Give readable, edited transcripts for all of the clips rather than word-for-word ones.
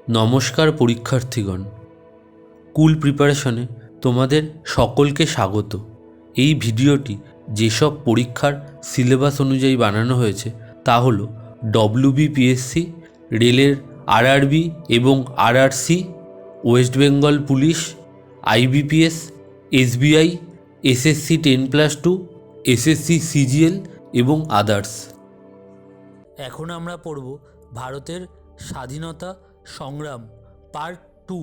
নমস্কার পরীক্ষার্থীগণ, কুল প্রিপারেশনে তোমাদের সকলকে স্বাগত। এই ভিডিওটি যেসব পরীক্ষার সিলেবাস অনুযায়ী বানানো হয়েছে তা হলো ডব্লিউবিপিএসসি, রেলের আরআরবি এবং RRC, West Bengal police, IBPS, SBI, SSC 10+2, SSC CGL এবং আদার্স। এখন আমরা পড়ব ভারতের স্বাধীনতা সংগ্রাম পার্ট 2।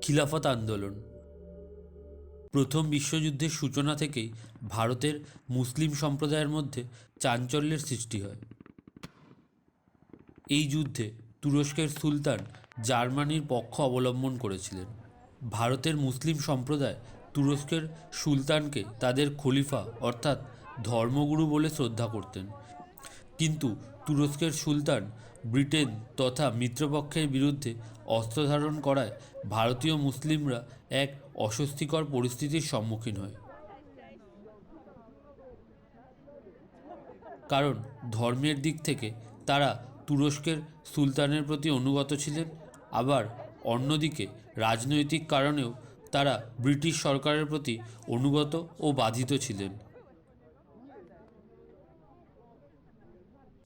খিলাফত আন্দোলন। প্রথম বিশ্বযুদ্ধের সূচনা থেকেই ভারতের মুসলিম সম্প্রদায়ের মধ্যে চাঞ্চল্যের সৃষ্টি হয়। এই যুদ্ধে তুরস্কের সুলতান জার্মানির পক্ষ অবলম্বন করেছিলেন। ভারতের মুসলিম সম্প্রদায় তুরস্কের সুলতানকে তাদের খলিফা অর্থাৎ ধর্মগুরু বলে শ্রদ্ধা করতেন, কিন্তু তুরস্কের সুলতান ব্রিটেন তথা মিত্রপক্ষের বিরুদ্ধে অস্ত্র ধারণ করায় ভারতীয় মুসলিমরা এক অস্বস্তিকর পরিস্থিতির সম্মুখীন হয়। কারণ ধর্মের দিক থেকে তারা তুরস্কের সুলতানের প্রতি অনুগত ছিলেন, আবার অন্যদিকে রাজনৈতিক কারণেও তারা ব্রিটিশ সরকারের প্রতি অনুগত ও বাধিত ছিলেন।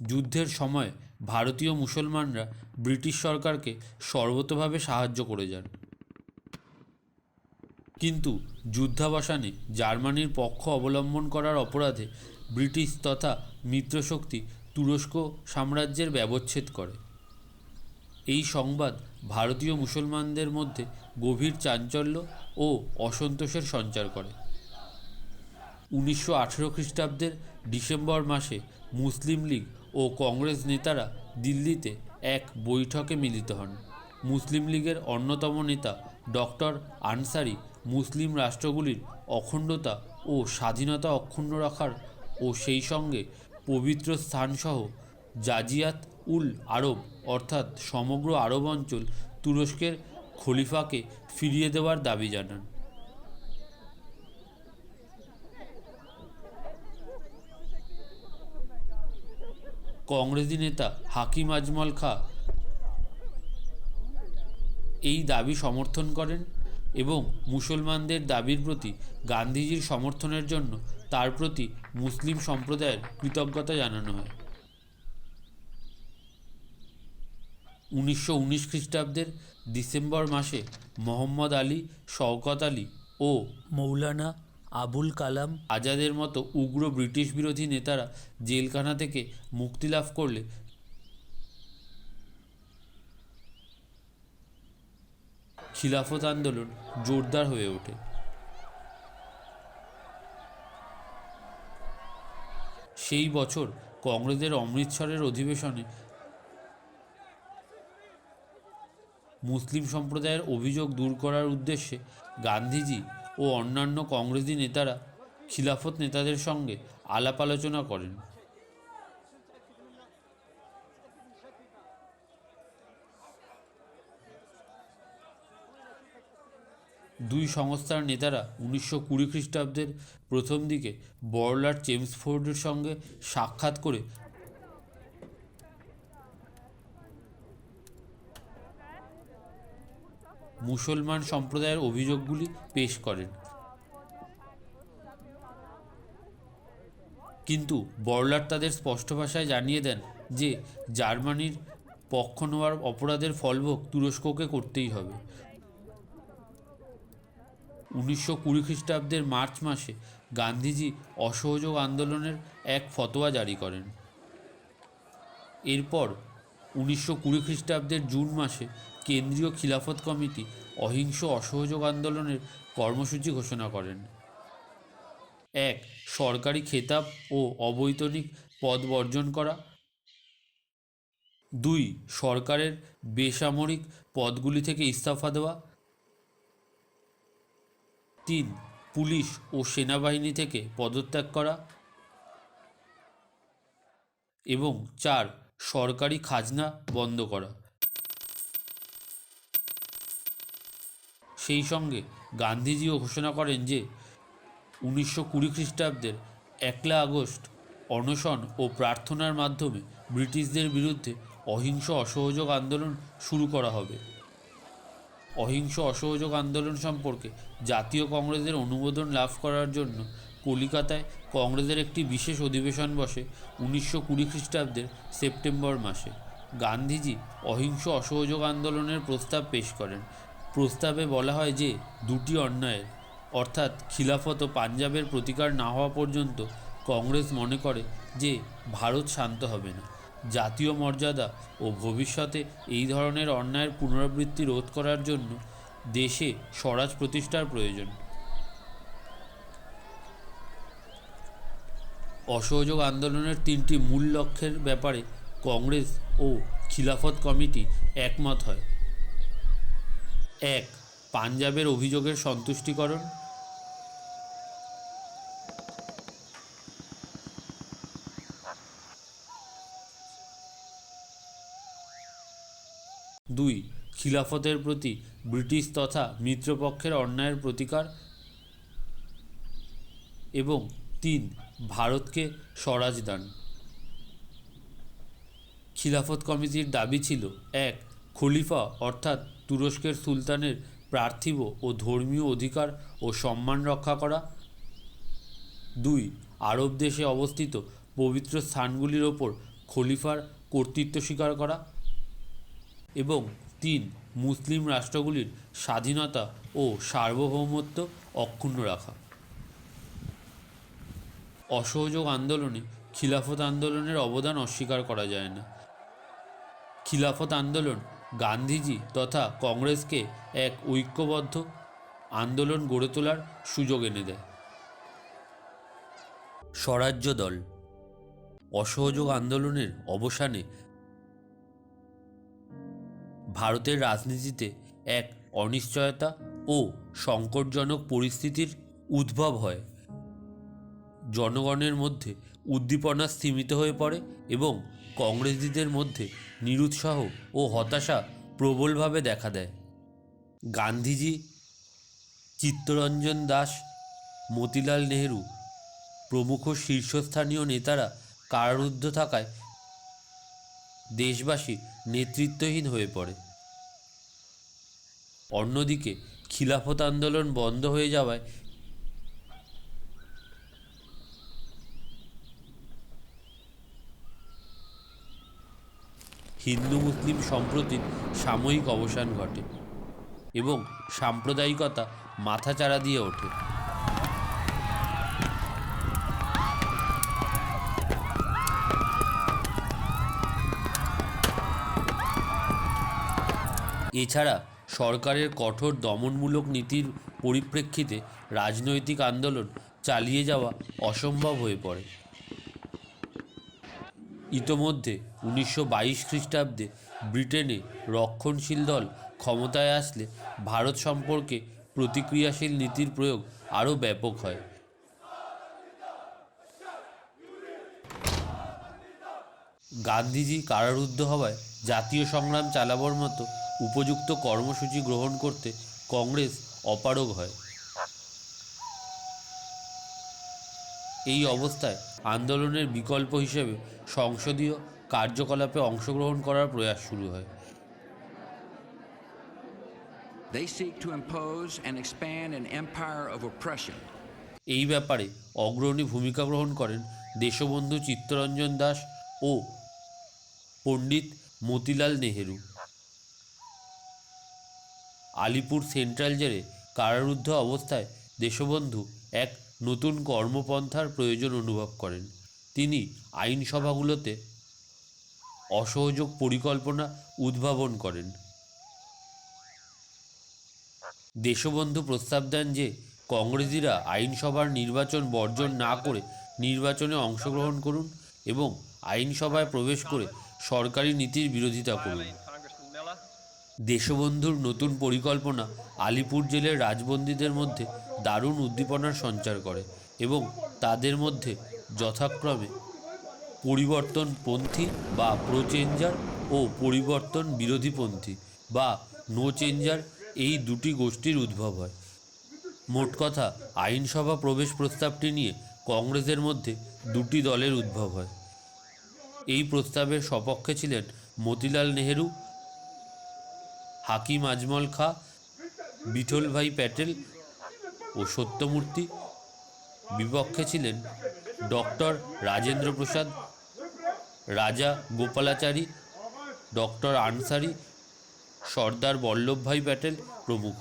যুদ্ধের সময় ভারতীয় মুসলমানরা ব্রিটিশ সরকারকে সর্বতোভাবে সাহায্য করে যান, কিন্তু যুদ্ধাবসানে জার্মানির পক্ষ অবলম্বন করার অপরাধে ব্রিটিশ তথা মিত্রশক্তি তুরস্ক সাম্রাজ্যের ব্যবচ্ছেদ করে। এই সংবাদ ভারতীয় মুসলমানদের মধ্যে গভীর চাঞ্চল্য ও অসন্তোষের সঞ্চার করে। 1918 খ্রিস্টাব্দের ডিসেম্বর মাসে মুসলিম লীগ ও কংগ্রেস নেতারা দিল্লিতে এক বৈঠকে মিলিত হন। মুসলিম লীগের অন্যতম নেতা ডক্টর আনসারি মুসলিম রাষ্ট্রগুলির অখণ্ডতা ও স্বাধীনতা অক্ষুণ্ণ রাখার ও সেই সঙ্গে পবিত্র স্থানসহ জাজিয়াত উল আরব অর্থাৎ সমগ্র আরব অঞ্চল তুরস্কের খলিফাকে ফিরিয়ে দেওয়ার দাবি জানান। কংগ্রেসি নেতা হাকিম আজমল খাঁ এই দাবি সমর্থন করেন এবং মুসলমানদের দাবির প্রতি গান্ধীজির সমর্থনের জন্য তার প্রতি মুসলিম সম্প্রদায়ের কৃতজ্ঞতা জানানো হয়। 1919 খ্রিস্টাব্দের ডিসেম্বর মাসে মোহাম্মদ আলী, শওকত আলী ও মৌলানা আবুল কালাম আজাদের মতো উগ্র ব্রিটিশ বিরোধী নেতারা জেলখানা থেকে মুক্তি লাভ করলে খিলাফত আন্দোলন জোরদার হয়ে ওঠে। সেই বছর কংগ্রেসের অমৃতসরের অধিবেশনে মুসলিম সম্প্রদায়ের অভিযোগ দূর করার উদ্দেশ্যে গান্ধীজি ও অন্যান্য কংগ্রেসি নেতারা খিলাফত নেতাদের সঙ্গে আলাপ আলোচনা করেন। দুই সংস্থার নেতারা 1920 খ্রিস্টাব্দের প্রথম দিকে বড়লাট চেমসফোর্ডের সঙ্গে সাক্ষাৎ করে মুসলমান সম্প্রদায়ের অভিযোগগুলি পেশ করেন, কিন্তু বড়লাট তাদের স্পষ্ট ভাষায় জানিয়ে দেন যে জার্মানির পক্ষ নেওয়ার অপরাধের ফলভোগ তুরস্ককে করতেই হবে। 1920 খ্রিস্টাব্দের মার্চ মাসে গান্ধীজি অসহযোগ আন্দোলনের এক ফতোয়া জারি করেন। এরপর 1920 খ্রিস্টাব্দের জুন মাসে কেন্দ্রীয় খিলাফত কমিটি অহিংস অসহযোগ আন্দোলনের কর্মসূচি ঘোষণা করেন। 1. সরকারি খেতাব ও অবৈতনিক পদ বর্জন করা। 2. সরকারের বেসামরিক পদগুলি থেকে ইস্তফা দেওয়া। 3. পুলিশ ও সেনাবাহিনী থেকে পদত্যাগ করা এবং 4. সরকারি খাজনা বন্ধ করা। সেই সঙ্গে গান্ধীজিও ঘোষণা করেন যে 1920 খ্রিস্টাব্দের 1 আগস্ট অনশন ও প্রার্থনার মাধ্যমে ব্রিটিশদের বিরুদ্ধে অহিংস অসহযোগ আন্দোলন শুরু করা হবে। অহিংস অসহযোগ আন্দোলন সম্পর্কে জাতীয় কংগ্রেসের অনুমোদন লাভ করার জন্য কলিকাতায় কংগ্রেসের একটি বিশেষ অধিবেশন বসে 1920 খ্রিস্টাব্দের সেপ্টেম্বর মাসে। গান্ধীজি অহিংস অসহযোগ আন্দোলনের প্রস্তাব পেশ করেন। প্রস্তাবে বলা হয় যে দুটি অন্যায়ের অর্থাৎ খিলাফত ও পাঞ্জাবের প্রতিকার না হওয়া পর্যন্ত কংগ্রেস মনে করে যে ভারত শান্ত হবে না। জাতীয় মর্যাদা ও ভবিষ্যতে এই ধরনের অন্যায়ের পুনরাবৃত্তি রোধ করার জন্য দেশে স্বরাজ প্রতিষ্ঠার প্রয়োজন। অসহযোগ আন্দোলনের তিনটি মূল লক্ষ্যের ব্যাপারে কংগ্রেস ও খিলাফত কমিটি একমত হয়। 1. পাঞ্জাবের অভিযোগের সন্তুষ্টিকরণ। 2. খিলাফতের প্রতি ব্রিটিশ তথা মিত্রপক্ষের অন্যায়ের প্রতিকার। এবং 3. ভারতকে স্বরাজ দান। খিলাফত কমিটির দাবি ছিল 1. খলিফা অর্থাৎ তুরস্কের সুলতানের পার্থিব ও ধর্মীয় অধিকার ও সম্মান রক্ষা করা। 2. আরব দেশে অবস্থিত পবিত্র স্থানগুলির ওপর খলিফার কর্তৃত্ব স্বীকার করা। এবং 3. মুসলিম রাষ্ট্রগুলির স্বাধীনতা ও সার্বভৌমত্ব অক্ষুণ্ণ রাখা। অসহযোগ আন্দোলনে খিলাফত আন্দোলনের অবদান অস্বীকার করা যায় না। খিলাফত আন্দোলন গান্ধীজি তথা কংগ্রেসকে এক ঐক্যবদ্ধ আন্দোলন গড়ে তোলার সুযোগ এনে দেয়। স্বরাজ্য দল। অসহযোগ আন্দোলনের অবসানে ভারতের রাজনীতিতে এক অনিশ্চয়তা ও সংকটজনক পরিস্থিতির উদ্ভব হয়। জনগণের মধ্যে উদ্দীপনা স্থিমিত হয়ে পড়ে এবং কংগ্রেসীদের মধ্যে নিরুৎসাহ ও হতাশা প্রবলভাবে দেখা দেয়। গান্ধীজি, চিত্তরঞ্জন দাস, মতিলাল নেহেরু প্রমুখ শীর্ষস্থানীয় নেতারা কারারুদ্ধ থাকায় দেশবাসী নেতৃত্বহীন হয়ে পড়ে। অন্যদিকে খিলাফত আন্দোলন বন্ধ হয়ে যাওয়ায় হিন্দু মুসলিম সম্প্রীতির সাময়িক অবসান ঘটে এবং সাম্প্রদায়িকতা মাথাচাড়া দিয়ে ওঠে। এছাড়া সরকারের কঠোর দমনমূলক নীতির পরিপ্রেক্ষিতে রাজনৈতিক আন্দোলন চালিয়ে যাওয়া অসম্ভব হয়ে পড়ে। ইতোমধ্যে 1922 খ্রিস্টাব্দে ব্রিটেনে রক্ষণশীল দল ক্ষমতায় আসলে ভারত সম্পর্কে প্রতিক্রিয়াশীল নীতির প্রয়োগ আরও ব্যাপক হয়। গান্ধীজি কারারুদ্ধ হওয়ায় জাতীয় সংগ্রাম চালাবার মতো উপযুক্ত কর্মসূচি গ্রহণ করতে কংগ্রেস অপারগ হয়। এই অবস্থায় আন্দোলনের বিকল্প হিসেবে সংসদীয় কার্যকলাপে অংশগ্রহণ করার প্রয়াস শুরু হয়। They seek to impose and expand an empire of oppression. এই ব্যাপারে অগ্রণী ভূমিকা গ্রহণ করেন দেশবন্ধু চিত্তরঞ্জন দাস ও পণ্ডিত মতিলাল নেহেরু। আলিপুর সেন্ট্রাল জেলে কারারুদ্ধ অবস্থায় দেশবন্ধু এক নতুন কর্মপন্থার প্রয়োজন অনুভব করেন। তিনি আইনসভাগুলোতে অসহযোগ পরিকল্পনা উদ্ভাবন করেন। দেশবন্ধু প্রস্তাব দেন যে কংগ্রেসীরা আইনসভার নির্বাচন বর্জন না করে নির্বাচনে অংশগ্রহণ করুন এবং আইনসভায় প্রবেশ করে সরকারি নীতির বিরোধিতা করুন। দেশবন্ধুর নতুন পরিকল্পনা আলিপুর জেলের রাজবন্দীদের মধ্যে দারুণ উদ্দীপনার সঞ্চার করে এবং তাদের মধ্যে যথাক্রমে পরিবর্তনপন্থী বা প্রো-চেঞ্জার ও পরিবর্তন বিরোধীপন্থী বা নো চেঞ্জার এই দুটি গোষ্ঠীর উদ্ভব হয়। মোট কথা, আইনসভা প্রবেশ প্রস্তাবটি নিয়ে কংগ্রেসের মধ্যে দুটি দলের উদ্ভব হয়। এই প্রস্তাবের সপক্ষে ছিলেন মতিলাল নেহেরু, হাকিম আজমল খাঁ, বিঠলভাই প্যাটেল ও সত্যমূর্তি। বিপক্ষে ছিলেন ডক্টর রাজেন্দ্র প্রসাদ, রাজা গোপালাচারী, ডক্টর আনসারি, সর্দার বল্লভভাই প্যাটেল প্রমুখ।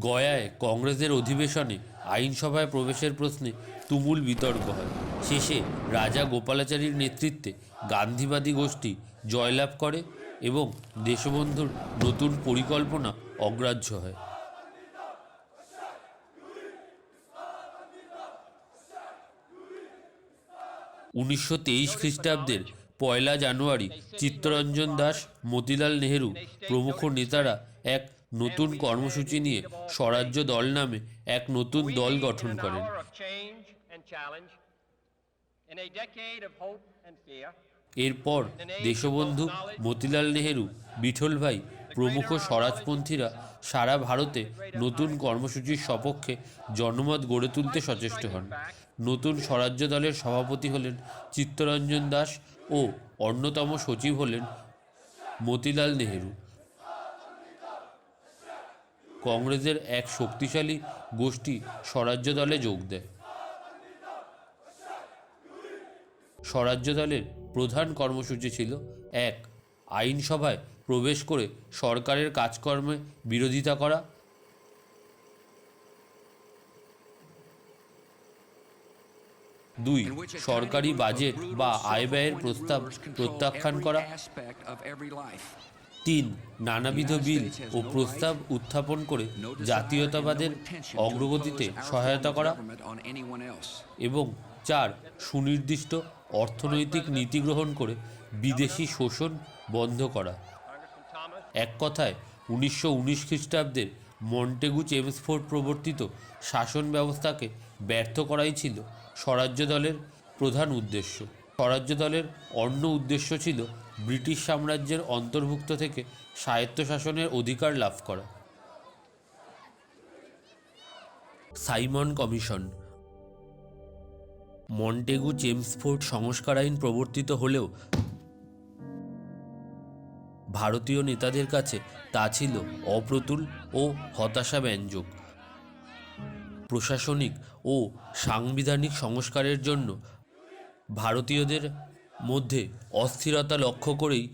গয়ায় কংগ্রেসের অধিবেশনে আইনসভায় প্রবেশের প্রশ্নে তুমুল বিতর্ক হয়। শেষে রাজা গোপালাচারীর নেতৃত্বে গান্ধীবাদী গোষ্ঠী জয়লাভ করে এবং দেশবন্ধুর নতুন পরিকল্পনা অগ্রাহ্য হয়। 1923 খ্রিস্টাব্দের 1 জানুয়ারি চিত্তরঞ্জন দাস, মতিলাল নেহেরু প্রমুখ নেতারা এক নতুন কর্মসূচি নিয়ে স্বরাজ্য দল নামে এক নতুন দল গঠন করেন। এরপর দেশবন্ধু, মতিলাল নেহেরু, বিঠলভাই প্রমুখ স্বরাজপন্থীরা সারা ভারতে নতুন কর্মসূচির সপক্ষে জনমত গড়ে তুলতে সচেষ্ট হন। নতুন স্বরাজ্য দলের সভাপতি হলেন চিত্তরঞ্জন দাস ও অন্যতম সচিব হলেন মতিলাল নেহেরু। কংগ্রেসের এক শক্তিশালী গোষ্ঠী স্বরাজ্য দলে যোগ দেয়। স্বরাজ্য দলের প্রধান কর্মসূচি ছিল 1. আইনসভায় প্রবেশ করে সরকারের কাজকর্মে বিরোধিতা করা, 2. সরকারি বাজেট বা আয় ব্যয়ের প্রস্তাব প্রত্যাখ্যান করা, 3. নানাবিধ বিল ও প্রস্তাব উত্থাপন করে জাতীয়তাবাদের অগ্রগতিতে সহায়তা করা এবং 4. সুনির্দিষ্ট অর্থনৈতিক নীতি গ্রহণ করে বিদেশি শোষণ বন্ধ করা। এক কথায় 1919 খ্রিস্টাব্দের মন্টেগু চেমসফোর্ড প্রবর্তিত শাসন ব্যবস্থাকে ব্যর্থ করাই ছিল স্বরাজ্য দলের প্রধান উদ্দেশ্য। স্বরাজ্য দলের অন্য উদ্দেশ্য ছিল ব্রিটিশ সাম্রাজ্যের অন্তর্ভুক্ত থেকে স্বায়ত্তশাসনের অধিকার লাভ করা। Simon commission. মন্টেগু চেমসফোর্ড সংস্কার আইন প্রবর্তিত হলেও ভারতীয় নেতাদের কাছে তা ছিল অপ্রতুল ও হতাশাব্যঞ্জক। প্রশাসনিক ও সাংবিধানিক সংস্কারের জন্য ভারতীয়দের মধ্যে অস্থিরতা লক্ষ্য করেই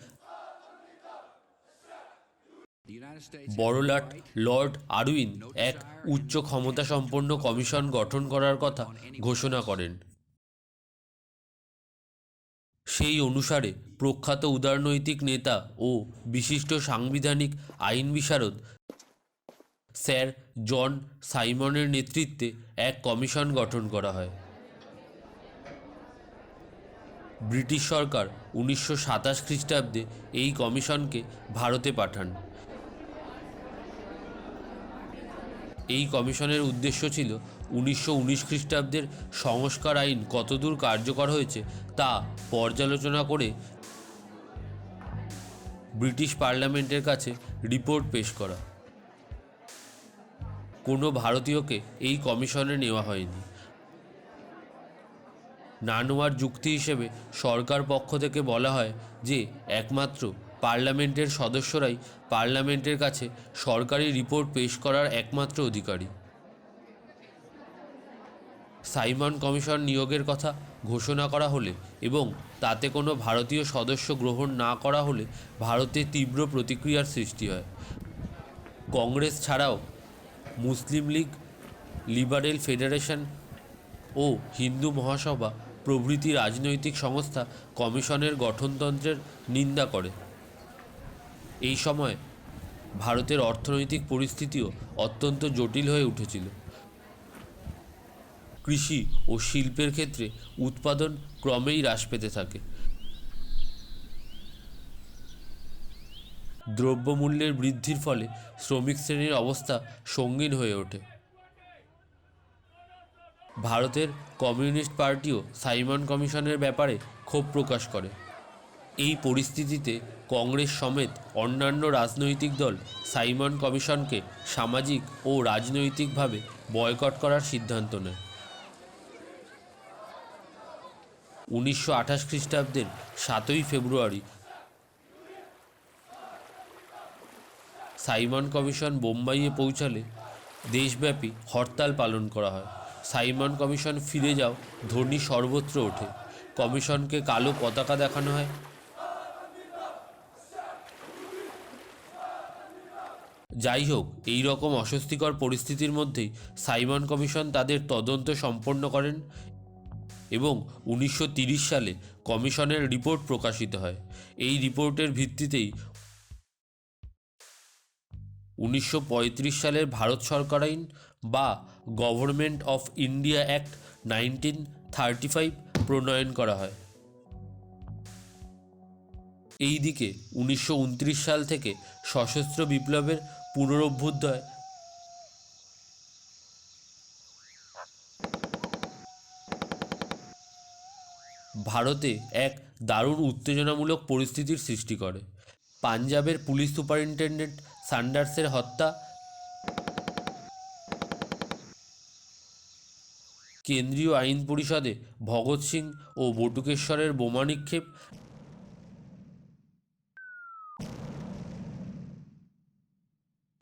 বড়লাট লর্ড আরউইন এক উচ্চ ক্ষমতাসম্পন্ন কমিশন গঠন করার কথা ঘোষণা করেন। সেই অনুসারে প্রখ্যাত উদারনৈতিক নেতা ও বিশিষ্ট সাংবিধানিক আইন বিশারদ স্যার জন সাইমনের নেতৃত্বে এক কমিশন গঠন করা হয়। ব্রিটিশ সরকার 1927 খ্রিস্টাব্দে এই কমিশনকে ভারতে পাঠান। এই কমিশনের উদ্দেশ্য ছিল 1919 খ্রিস্টাব্দের সংস্কার আইন কতদূর কার্যকর হয়েছে তা পর্যালোচনা করে ব্রিটিশ পার্লামেন্টের কাছে রিপোর্ট পেশ করা। কোনো ভারতীয়কে এই কমিশনে নেওয়া হয়নি। না নেওয়ার যুক্তি হিসেবে সরকার পক্ষ থেকে বলা হয় যে একমাত্র পার্লামেন্টের সদস্যরাই পার্লামেন্টের কাছে সরকারি রিপোর্ট পেশ করার একমাত্র অধিকারী। সাইমন কমিশন নিয়োগের কথা ঘোষণা করা হলে এবং তাতে কোনো ভারতীয় সদস্য গ্রহণ না করা হলে ভারতে তীব্র প্রতিক্রিয়ার সৃষ্টি হয়। কংগ্রেস ছাড়াও মুসলিম লীগ, লিবারেল ফেডারেশন ও হিন্দু মহাসভা প্রভৃতি রাজনৈতিক সংস্থা কমিশনের গঠনতন্ত্রের নিন্দা করে। এই সময় ভারতের অর্থনৈতিক পরিস্থিতিও অত্যন্ত জটিল হয়ে উঠেছিল। কৃষি ও শিল্পের ক্ষেত্রে উৎপাদন ক্রমেই হ্রাস পেতে থাকে। দ্রব্যমূল্যের বৃদ্ধির ফলে শ্রমিক শ্রেণীর অবস্থা সঙ্গীন হয়ে ওঠে। ভারতের কমিউনিস্ট পার্টিও সাইমন কমিশনের ব্যাপারে ক্ষোভ প্রকাশ করে। এই পরিস্থিতিতে কংগ্রেস সমেত অন্যান্য রাজনৈতিক দল সাইমন কমিশনকে সামাজিক ও রাজনৈতিকভাবে বয়কট করার সিদ্ধান্ত নেয়। 1928 খ্রিস্টাব্দের 7ই ফেব্রুয়ারি সাইমন কমিশন বোম্বাইয়ে পৌঁছালে দেশব্যাপী হরতাল পালন করা হয়। সাইমন কমিশন ফিরে যাও ধ্বনি সর্বত্র ওঠে। কমিশনকে কালো পতাকা দেখানো হয়। যাই হোক, এই রকম অস্বস্তিকর পরিস্থিতির মধ্যেই সাইমন কমিশন তাদের তদন্ত সম্পন্ন করেন এবং 1930 সালে কমিশনের রিপোর্ট প্রকাশিত হয়। এই রিপোর্টের ভিত্তিতেই 1935 সালের ভারত সরকার আইন বা গভর্নমেন্ট অফ ইন্ডিয়া অ্যাক্ট 1935 প্রণয়ন করা হয়। এই দিকে 1929 সাল থেকে সশস্ত্র বিপ্লবের পুনরুত্থান ভারতে এক দারুণ উত্তেজনামূলক পরিস্থিতির সৃষ্টি করে। পাঞ্জাবের পুলিশ সুপারিনটেন্ডেন্ট স্যান্ডার্সের হত্যা, কেন্দ্রীয় আইন পরিষদে ভগৎ সিং ও বটুকেশ্বরের বোমা নিক্ষেপ,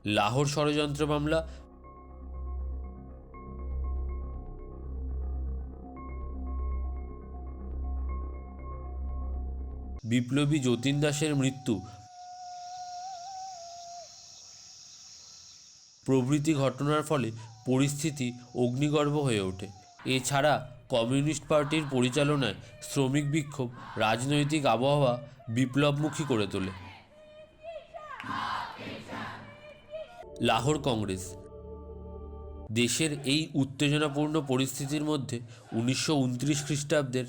লাহোর ষড়যন্ত্র মামলা, বিপ্লবী যতীন দাসের মৃত্যু প্রভৃতি ঘটনার ফলে পরিস্থিতি অগ্নিগর্ভ হয়ে ওঠে। এছাড়া কমিউনিস্ট পার্টির পরিচালনায় শ্রমিক বিক্ষোভ রাজনৈতিক আবহাওয়া বিপ্লবমুখী করে তোলে। লাহোর কংগ্রেস। দেশের এই উত্তেজনাপূর্ণ পরিস্থিতির মধ্যে 1929 খ্রিস্টাব্দের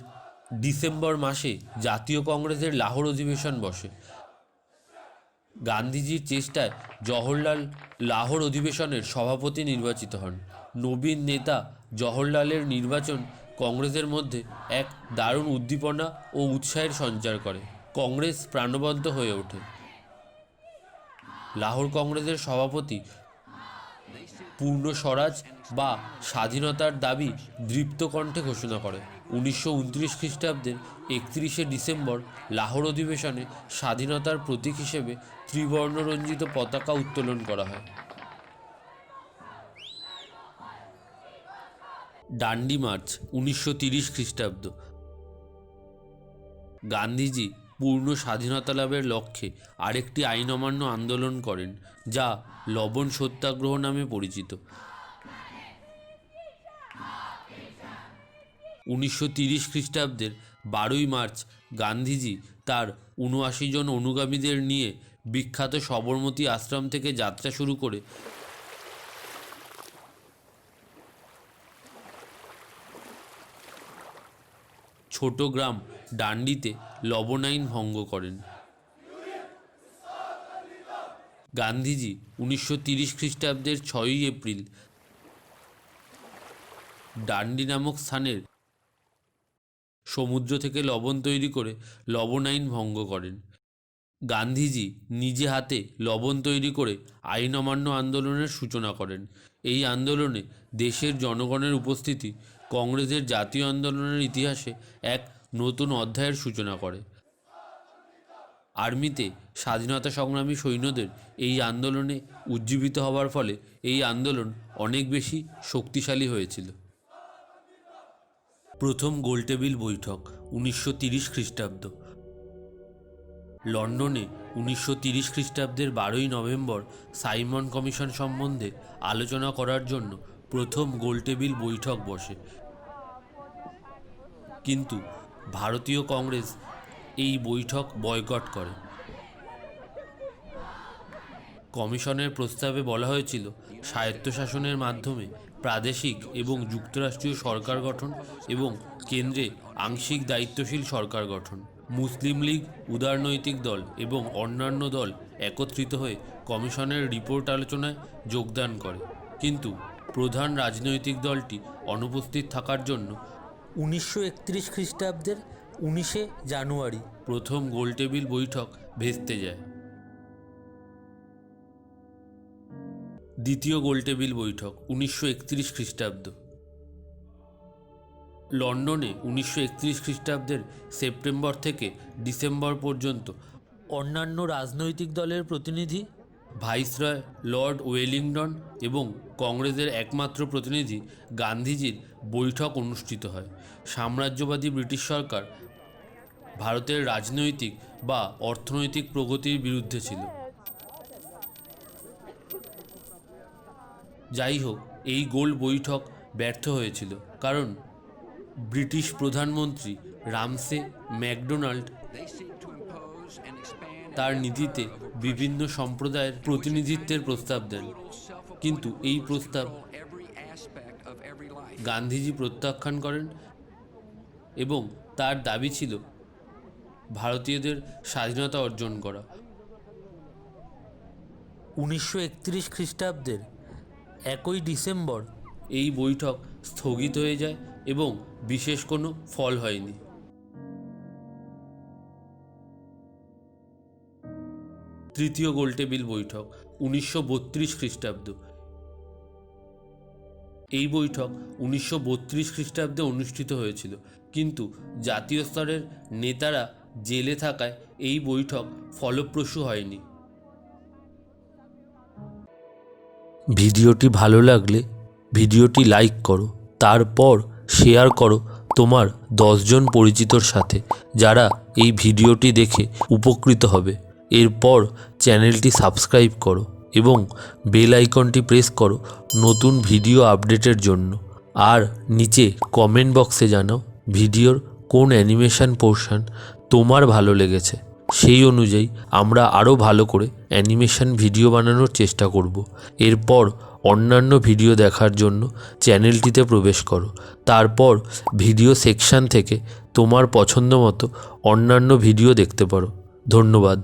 ডিসেম্বর মাসে জাতীয় কংগ্রেসের লাহোর অধিবেশন বসে। গান্ধীজির চেষ্টায় জওহরলাল লাহোর অধিবেশনের সভাপতি নির্বাচিত হন। নবীন নেতা জওহরলালের নির্বাচন কংগ্রেসের মধ্যে এক দারুণ উদ্দীপনা ও উৎসাহের সঞ্চার করে। কংগ্রেস প্রাণবন্ত হয়ে ওঠে। লাহোর কংগ্রেসের সভাপতি পূর্ণ স্বরাজ বা স্বাধীনতার দাবি দৃপ্ত কণ্ঠে ঘোষণা করে। 1929 খ্রিস্টাব্দের 31শে ডিসেম্বর লাহোর অধিবেশনে স্বাধীনতার প্রতীক হিসেবে ত্রিবর্ণরঞ্জিত পতাকা উত্তোলন করা হয়। ডান্ডি মার্চ 1930 খ্রিস্টাব্দ। গান্ধীজি পূর্ণ স্বাধীনতা লাভের লক্ষ্যে আরেকটি আইন অমান্য আন্দোলন করেন, যা লবণ সত্যাগ্রহ নামে পরিচিত। 1930 খ্রিস্টাব্দের 12ই মার্চ গান্ধীজি তার 79 জন অনুগামীদের নিয়ে বিখ্যাত সবরমতী আশ্রম থেকে যাত্রা শুরু করে ছোট গ্রাম ডান্ডিতে লবণ আইন ভঙ্গ করেন। গান্ধীজি 1930 খ্রিস্টাব্দের 6ই এপ্রিল ডান্ডি নামক স্থানের সমুদ্র থেকে লবণ তৈরি করে লবণ আইন ভঙ্গ করেন। গান্ধীজি নিজে হাতে লবণ তৈরি করে আইন অমান্য আন্দোলনের সূচনা করেন। এই আন্দোলনে দেশের জনগণের উপস্থিতি কংগ্রেসের জাতীয় আন্দোলনের ইতিহাসে এক নতুন অধ্যায়ের সূচনা করে। আর্মিতে স্বাধীনতা সংগ্রামী সৈন্যদের এই আন্দোলনে উজ্জীবিত হওয়ার ফলে এই আন্দোলন অনেক বেশি শক্তিশালী হয়েছিল। প্রথম গোলটেবিল বৈঠক 1930 খ্রিস্টাব্দ। লন্ডনে 1930 খ্রিস্টাব্দের 12ই নভেম্বর সাইমন কমিশন সম্বন্ধে আলোচনা করার জন্য প্রথম গোলটেবিল বৈঠক বসে, কিন্তু ভারতীয় কংগ্রেস এই বৈঠক বয়কট করে। কমিশনের প্রস্তাবে বলা হয়েছিল স্বায়ত্তশাসনের মাধ্যমে প্রাদেশিক এবং যুক্তরাষ্ট্রীয় সরকার গঠন এবং কেন্দ্রে আংশিক দায়িত্বশীল সরকার গঠন। মুসলিম লীগ, উদারনৈতিক দল এবং অন্যান্য দল একত্রিত হয়ে কমিশনের রিপোর্ট আলোচনায় যোগদান করে, কিন্তু প্রধান রাজনৈতিক দলটি অনুপস্থিত থাকার জন্য 1931 খ্রিস্টাব্দের 19শে জানুয়ারি প্রথম গোলটেবিল বৈঠক ভেস্তে যায়। দ্বিতীয় গোলটেবিল বৈঠক 1931 খ্রিস্টাব্দ। লন্ডনে 1931 খ্রিস্টাব্দের সেপ্টেম্বর থেকে ডিসেম্বর পর্যন্ত অন্যান্য রাজনৈতিক দলের প্রতিনিধি, ভাইসরয় লর্ড ওয়েলিংটন এবং কংগ্রেসের একমাত্র প্রতিনিধি গান্ধীজির বৈঠক অনুষ্ঠিত হয়। সাম্রাজ্যবাদী ব্রিটিশ সরকার ভারতের রাজনৈতিক বা অর্থনৈতিক প্রগতির বিরুদ্ধে ছিল। যাই হোক, এই গোল বৈঠক ব্যর্থ হয়েছিল কারণ ব্রিটিশ প্রধানমন্ত্রী রামসে McDonald They seek to impose and expand তার নীতিতে বিভিন্ন সম্প্রদায়ের প্রতিনিধিত্বের প্রস্তাব দেন, কিন্তু এই প্রস্তাব every aspect of every life. Gandhiji প্রত্যাখ্যান করেন এবং তার দাবি ছিল ভারতীয়দের স্বাধীনতা অর্জন করা। 1931 খ্রিস্টাব্দের 1 ডিসেম্বর এই বৈঠক স্থগিত হয়ে যায় এবং বিশেষ কোনো ফল হয়নি। তৃতীয় গোলটেবিল বৈঠক 1932 খ্রিস্টাব্দ। এই বৈঠক 1932 খ্রিস্টাব্দে অনুষ্ঠিত হয়েছিল, কিন্তু জাতীয় স্তরের নেতারা জেলে থাকায় এই বৈঠক ফলপ্রসূ হয়নি। ভিডিওটি ভালো লাগলে ভিডিওটি লাইক করো, তারপর শেয়ার করো তোমার 10 জন পরিচিতর সাথে যারা এই ভিডিওটি দেখে উপকৃত হবে। এরপর চ্যানেলটি সাবস্ক্রাইব করো এবং বেল আইকনটি প্রেস করো নতুন ভিডিও আপডেটের জন্য। আর নিচে কমেন্ট বক্সে জানাও ভিডিওর কোন অ্যানিমেশন পোর্শন তোমার ভালো লেগেছে। সেই অনুযায়ী আমরা আরও ভালো করে অ্যানিমেশন ভিডিও বানানোর চেষ্টা করব। এরপর অন্যান্য ভিডিও দেখার জন্য চ্যানেলটিতে প্রবেশ করো, তারপর ভিডিও সেকশন থেকে তোমার পছন্দ মতো অন্যান্য ভিডিও দেখতে পারো। ধন্যবাদ।